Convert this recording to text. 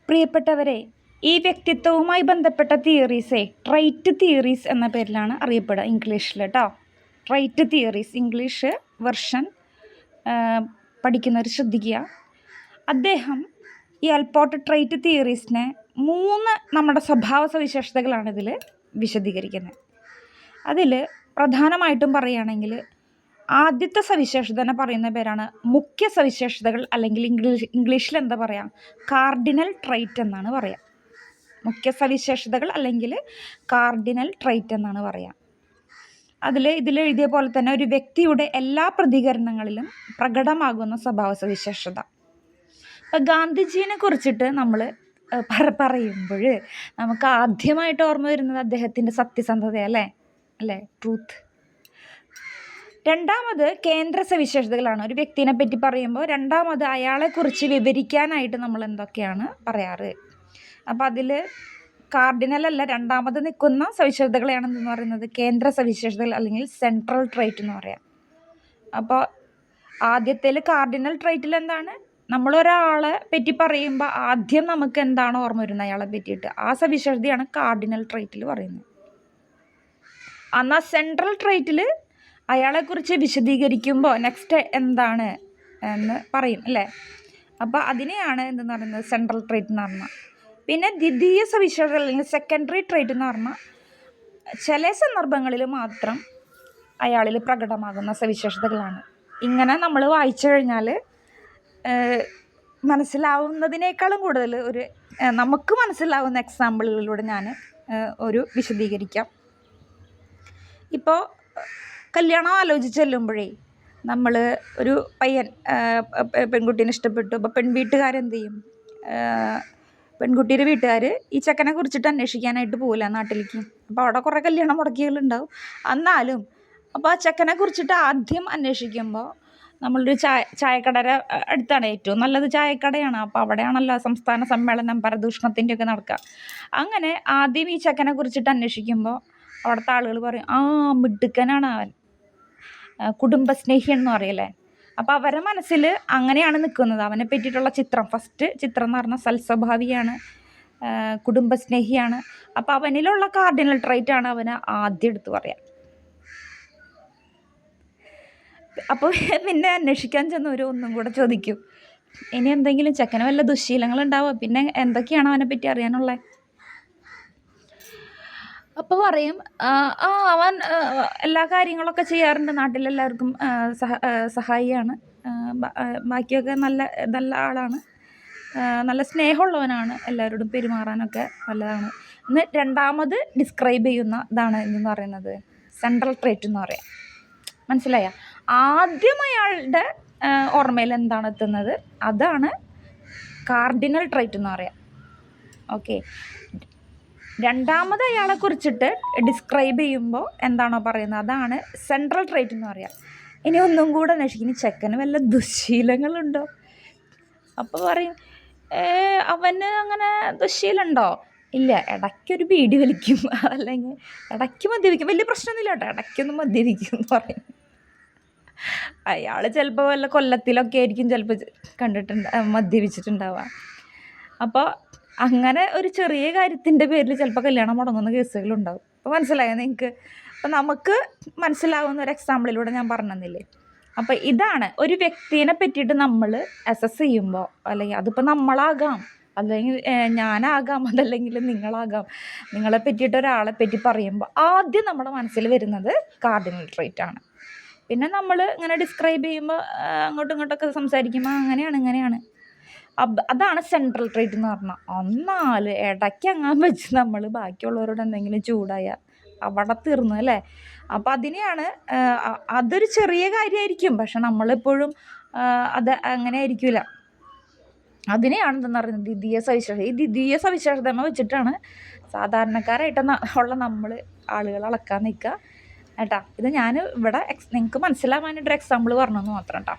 പ്രിയപ്പെട്ടവരെ, ഈ വ്യക്തിത്വവുമായി ബന്ധപ്പെട്ട തിയറീസേ ട്രൈറ്റ് തിയറീസ് എന്ന പേരിലാണ് അറിയപ്പെടുക ഇംഗ്ലീഷിൽ കേട്ടോ. ട്രൈറ്റ് തിയറീസ് ഇംഗ്ലീഷ് വെർഷൻ പഠിക്കുന്നവർ ശ്രദ്ധിക്കുക. അദ്ദേഹം ഈ അൽപോർട്ട് ട്രൈറ്റ് തിയറീസിനെ 3 നമ്മുടെ സ്വഭാവ സവിശേഷതകളാണ് ഇതിൽ വിശദീകരിക്കുന്നത്. അതിൽ പ്രധാനമായിട്ടും പറയുകയാണെങ്കിൽ ആദ്യത്തെ സവിശേഷത തന്നെ പറയുന്ന പേരാണ് മുഖ്യ സവിശേഷതകൾ, അല്ലെങ്കിൽ ഇംഗ്ലീഷിൽ എന്താ പറയുക, കാർഡിനൽ ട്രൈറ്റ് എന്നാണ് പറയുക. മുഖ്യ സവിശേഷതകൾ അല്ലെങ്കിൽ കാർഡിനൽ ട്രൈറ്റ് എന്നാണ് പറയുക. ഇതിൽ എഴുതിയ പോലെ തന്നെ ഒരു വ്യക്തിയുടെ എല്ലാ പ്രതികരണങ്ങളിലും പ്രകടമാകുന്ന സ്വഭാവ സവിശേഷത. ഗാന്ധിജീനെ കുറിച്ചിട്ട് നമ്മൾ പറയുമ്പോൾ നമുക്ക് ആദ്യമായിട്ട് ഓർമ്മ വരുന്നത് അദ്ദേഹത്തിൻ്റെ സത്യസന്ധത അല്ലേ, ട്രൂത്ത്. രണ്ടാമത് കേന്ദ്ര സവിശേഷതകളാണ്. ഒരു വ്യക്തിനെ പറ്റി പറയുമ്പോൾ രണ്ടാമത് അയാളെക്കുറിച്ച് വിവരിക്കാനായിട്ട് നമ്മൾ എന്തൊക്കെയാണ് പറയാറ്. അപ്പോൾ അതിൽ കാർഡിനലല്ല, രണ്ടാമത് നിൽക്കുന്ന സവിശേഷതകളെയാണെന്ന് പറയുന്നത് കേന്ദ്ര സവിശേഷതകൾ അല്ലെങ്കിൽ സെൻട്രൽ ട്രൈറ്റ് എന്ന് പറയാം. അപ്പോൾ ആദ്യത്തേൽ കാർഡിനൽ ട്രൈറ്റിൽ എന്താണ്, നമ്മളൊരാളെ പറ്റി പറയുമ്പോൾ ആദ്യം നമുക്ക് എന്താണ് ഓർമ്മ വരുന്നത് അയാളെ പറ്റിയിട്ട്, ആ സവിശേഷതയാണ് കാർഡിനൽ ട്രൈറ്റിൽ പറയുന്നത്. എന്നാൽ സെൻട്രൽ ട്രൈറ്റിൽ അയാളെക്കുറിച്ച് വിശദീകരിക്കുമ്പോൾ നെക്സ്റ്റ് എന്താണ് എന്ന് പറയും അല്ലേ. അപ്പോൾ അതിനെയാണ് എന്തെന്ന് പറയുന്നത് സെൻട്രൽ ട്രൈറ്റ് എന്ന് പറഞ്ഞാൽ. പിന്നെ ദ്വിതീയ സവിശേഷതകൾ അല്ലെങ്കിൽ സെക്കൻഡറി ട്രൈറ്റ് എന്ന് പറഞ്ഞാൽ ചില സന്ദർഭങ്ങളിൽ മാത്രം അയാളിൽ പ്രകടമാകുന്ന സവിശേഷതകളാണ്. ഇങ്ങനെ നമ്മൾ വായിച്ചു കഴിഞ്ഞാൽ മനസ്സിലാവുന്നതിനേക്കാളും കൂടുതൽ നമുക്ക് മനസ്സിലാവുന്ന എക്സാമ്പിളുകളിലൂടെ ഞാൻ വിശദീകരിക്കാം. ഇപ്പോൾ കല്യാണം ആലോചിച്ച് ചെല്ലുമ്പോഴേ നമ്മൾ ഒരു പെൺകുട്ടീനെ ഇഷ്ടപ്പെട്ടു. അപ്പോൾ പെൺവീട്ടുകാരെന്ത് ചെയ്യും, പെൺകുട്ടിയുടെ വീട്ടുകാർ ഈ ചെക്കനെ കുറിച്ചിട്ട് അന്വേഷിക്കാനായിട്ട് പോകില്ല നാട്ടിലേക്ക്. അപ്പോൾ അവിടെ കുറേ കല്യാണം മുടക്കികളുണ്ടാവും. എന്നാലും അപ്പോൾ ആ ചെക്കനെ കുറിച്ചിട്ട് ആദ്യം അന്വേഷിക്കുമ്പോൾ നമ്മളൊരു ചായക്കടയുടെ അടുത്താണ്, ഏറ്റവും നല്ലത് ചായക്കടയാണ്. അപ്പോൾ അവിടെയാണല്ലോ സംസ്ഥാന സമ്മേളനം പരദൂഷണത്തിൻ്റെയൊക്കെ നടക്കുക. അങ്ങനെ ആദ്യം ഈ ചെക്കനെ കുറിച്ചിട്ട് അന്വേഷിക്കുമ്പോൾ അവിടുത്തെ ആളുകൾ പറയും, മിടുക്കനാണ് അവൻ, കുടുംബസ്നേഹി എന്ന് പറയല്ലേ. അപ്പോൾ അവരുടെ മനസ്സിൽ അങ്ങനെയാണ് നിൽക്കുന്നത്. അവനെ പറ്റിയിട്ടുള്ള ചിത്രം, ഫസ്റ്റ് ചിത്രം എന്ന് പറഞ്ഞാൽ സൽസ്വഭാവിയാണ്, കുടുംബസ്നേഹിയാണ്. അപ്പോൾ അവനിലുള്ള കാർഡിനൽ ട്രൈറ്റാണ് അവന് ആദ്യം എടുത്ത് പറയാം. അപ്പോൾ പിന്നെ അന്വേഷിക്കാൻ ചെന്നവർ ഒന്നും കൂടെ ചോദിക്കും, ഇനി എന്തെങ്കിലും ചെക്കന് വല്ല ദുശ്ശീലങ്ങളുണ്ടാവുക, പിന്നെ എന്തൊക്കെയാണ് അവനെ പറ്റി അറിയാനുള്ളത്. അപ്പോൾ പറയും, അവൻ എല്ലാ കാര്യങ്ങളൊക്കെ ചെയ്യാറുണ്ട്, നാട്ടിലെല്ലാവർക്കും സഹായിയാണ്, ബാക്കിയൊക്കെ നല്ല ആളാണ്, നല്ല സ്നേഹമുള്ളവനാണ്, എല്ലാവരോടും പെരുമാറാനൊക്കെ നല്ലതാണ് എന്ന് രണ്ടാമത് ഡിസ്ക്രൈബ് ചെയ്യുന്ന ഇതാണ് എന്ന് പറയുന്നത് സെൻട്രൽ ട്രേറ്റ് എന്ന് പറയാം. മനസ്സിലായ? ആദ്യം അയാളുടെ ഓർമ്മയിൽ എന്താണ് എത്തുന്നത് അതാണ് കാർഡിനൽ ട്രൈറ്റ് എന്ന് പറയാം. ഓക്കെ, രണ്ടാമത് അയാളെ കുറിച്ചിട്ട് ഡിസ്ക്രൈബ് ചെയ്യുമ്പോൾ എന്താണോ പറയുന്നത് അതാണ് സെൻട്രൽ ട്രൈറ്റ് എന്ന് പറയാം. ഇനി ഒന്നും കൂടെ അന്വേഷിക്കും, ഇനി ചെക്കന് വല്ല ദുശ്ശീലങ്ങളുണ്ടോ. അപ്പോൾ പറയും, അവന് അങ്ങനെ ദുശ്ശീലമുണ്ടോ, ഇല്ല, ഇടയ്ക്കൊരു ബീഡി വലിക്കും, അല്ലെങ്കിൽ ഇടയ്ക്ക് മദ്യപിക്കും, വലിയ പ്രശ്നമൊന്നുമില്ല കേട്ടോ, ഇടയ്ക്കൊന്നും മദ്യപിക്കും എന്ന് പറയും. അയാൾ ചിലപ്പോൾ വല്ല കൊല്ലത്തിലൊക്കെ ആയിരിക്കും ചിലപ്പോൾ മദ്യപിച്ചിട്ടുണ്ടാവുക. അപ്പോൾ അങ്ങനെ ഒരു ചെറിയ കാര്യത്തിൻ്റെ പേരിൽ ചിലപ്പോൾ കല്യാണം മുടങ്ങുന്ന കേസുകളുണ്ടാവും. അപ്പോൾ മനസ്സിലായോ നിങ്ങൾക്ക്? അപ്പോൾ നമുക്ക് മനസ്സിലാവുന്ന ഒരു എക്സാമ്പിളിലൂടെ ഞാൻ പറഞ്ഞു തന്നില്ലേ. അപ്പോൾ ഇതാണ് ഒരു വ്യക്തിയെ പറ്റിയിട്ട് നമ്മൾ അസസ് ചെയ്യുമ്പോൾ, അല്ലെങ്കിൽ അതിപ്പോൾ നമ്മളാകാം, അല്ലെങ്കിൽ ഞാനാകാം, അതല്ലെങ്കിൽ നിങ്ങളാകാം, നിങ്ങളെ പറ്റിയിട്ട് ഒരാളെ പറ്റി പറയുമ്പോൾ ആദ്യം നമ്മുടെ മനസ്സിൽ വരുന്നത് കാർഡിനൽ ട്രൈറ്റ് ആണ്. പിന്നെ നമ്മൾ ഇങ്ങനെ ഡിസ്ക്രൈബ് ചെയ്യുമ്പോൾ അങ്ങോട്ടും ഇങ്ങോട്ടൊക്കെ സംസാരിക്കുമ്പോൾ ഇങ്ങനെയാണ്. അതാണ് സെൻട്രൽ ട്രൈറ്റ് എന്ന് പറഞ്ഞാൽ. എന്നാൽ ഇടയ്ക്ക് അങ്ങാൻ വെച്ച് നമ്മൾ ബാക്കിയുള്ളവരോട് എന്തെങ്കിലും ചൂടായാൽ അവിടെ തീർന്നു അല്ലേ. അപ്പോൾ അതിനെയാണ്, അതൊരു ചെറിയ കാര്യമായിരിക്കും, പക്ഷെ നമ്മളെപ്പോഴും അത് അങ്ങനെ ആയിരിക്കില്ല. അതിനെയാണ് എന്തെന്ന് പറയുന്നത് ദ്വിതീയ സവിശേഷത. ഈ ദ്വിതീയ സവിശേഷത വെച്ചിട്ടാണ് സാധാരണക്കാരായിട്ട് ഉള്ള നമ്മൾ ആളുകൾ അളക്കാൻ നിൽക്കുക കേട്ടോ. ഇത് ഞാൻ ഇവിടെ നിങ്ങൾക്ക് മനസ്സിലാവാനായിട്ടൊരു എക്സാമ്പിൾ പറഞ്ഞെന്ന് മാത്രം കേട്ടോ.